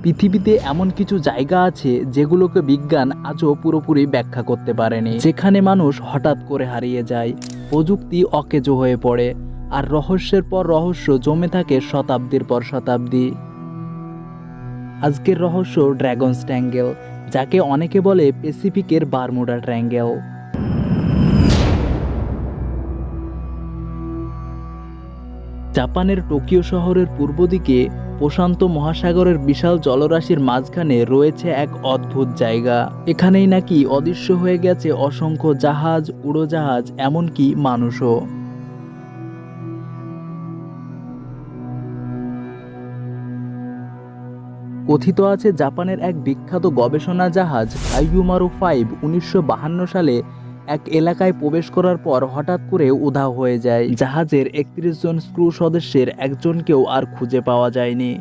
পৃথিবীতে এমন কিছু জায়গা আছে যেগুলোকে বিজ্ঞান আজও পুরোপুরি ব্যাখ্যা করতে পারেনি, যেখানে মানুষ হঠাৎ করে হারিয়ে যায়, প্রযুক্তি অকেজো হয়ে পড়ে, আর রহস্যের পর রহস্য জমে থাকে শতাব্দীর পর শতাব্দী। আজকের রহস্য ড্রাগনস ট্রায়াঙ্গেল, যাকে অনেকে বলে প্যাসিফিকের বারমুডা ট্রায়াঙ্গেল। জাপানের টোকিও শহরের পূর্ব দিকে প্রশান্ত মহাসাগরের বিশাল জলরাশির মাঝখানে রয়েছে এক অদ্ভুত জায়গা। এখানেই নাকি অদৃশ্য হয়ে গেছে অসংখ্য জাহাজ, উড়োজাহাজ, এমনকি মানুষও। কথিত আছে জাপানের এক বিখ্যাত গবেষণা জাহাজ আইয়ুমারু 5 1952 সালে এক এলাকায় প্রবেশ করার পর হঠাৎ করে উধাও হয়ে যায়। জাহাজের 31 জন ক্রু সদস্যের একজনকেও আর খুঁজে পাওয়া যায়নি।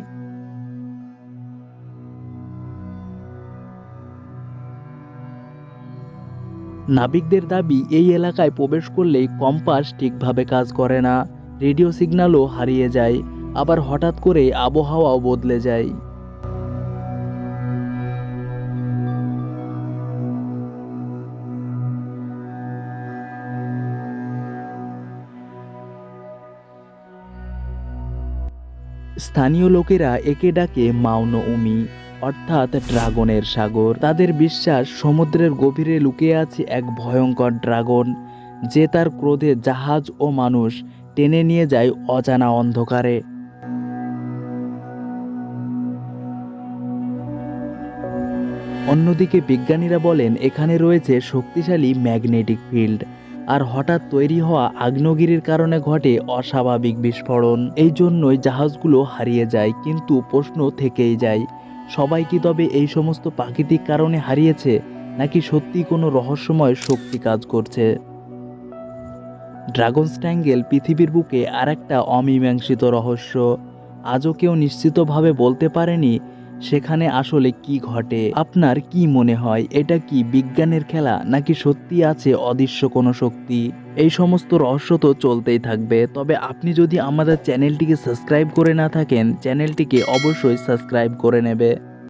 নাবিকদের দাবি, এই এলাকায় প্রবেশ করলেই কম্পাস ঠিকভাবে কাজ করে না, রেডিও সিগন্যালও হারিয়ে যায়, আবার হঠাৎ করে আবহাওয়াও বদলে যায়। স্থানীয় লোকেরা একে ডাকে মাউনো উমি, অর্থাৎ ড্রাগনের সাগর। তাদের বিশ্বাস সমুদ্রের গভীরে লুকিয়ে আছে এক ভয়ঙ্কর ড্রাগন, যে তার ক্রোধে জাহাজ ও মানুষ টেনে নিয়ে যায় অজানা অন্ধকারে। অন্যদিকে বিজ্ঞানীরা বলেন এখানে রয়েছে শক্তিশালী ম্যাগনেটিক ফিল্ড, আর হঠাৎ তৈরি হওয়া আগ্নেয়গিরির কারণে ঘটে অস্বাভাবিক বিস্ফোরণ। এই জন্যই জাহাজগুলো হারিয়ে যায়। কিন্তু প্রশ্ন থেকেই যায়, সবাই কি তবে এই সমস্ত প্রাকৃতিক কারণে হারিয়েছে, নাকি সত্যি কোনো রহস্যময় শক্তি কাজ করছে? ড্রাগনস ট্রায়াঙ্গেল পৃথিবীর বুকে আরেকটা অমীমাংসিত রহস্য। আজও কেউ নিশ্চিতভাবে বলতে পারেনি সেখানে আসলে কি ঘটে। আপনার কি মনে হয়, এটা কি বিজ্ঞানের খেলা, নাকি সত্যি আছে অদৃশ্য কোনো শক্তি? এই সমস্ত রহস্য তো চলতেই থাকবে। তবে আপনি যদি আমাদের চ্যানেলটিকে সাবস্ক্রাইব করে না থাকেন, চ্যানেলটিকে অবশ্যই সাবস্ক্রাইব করে নেবে।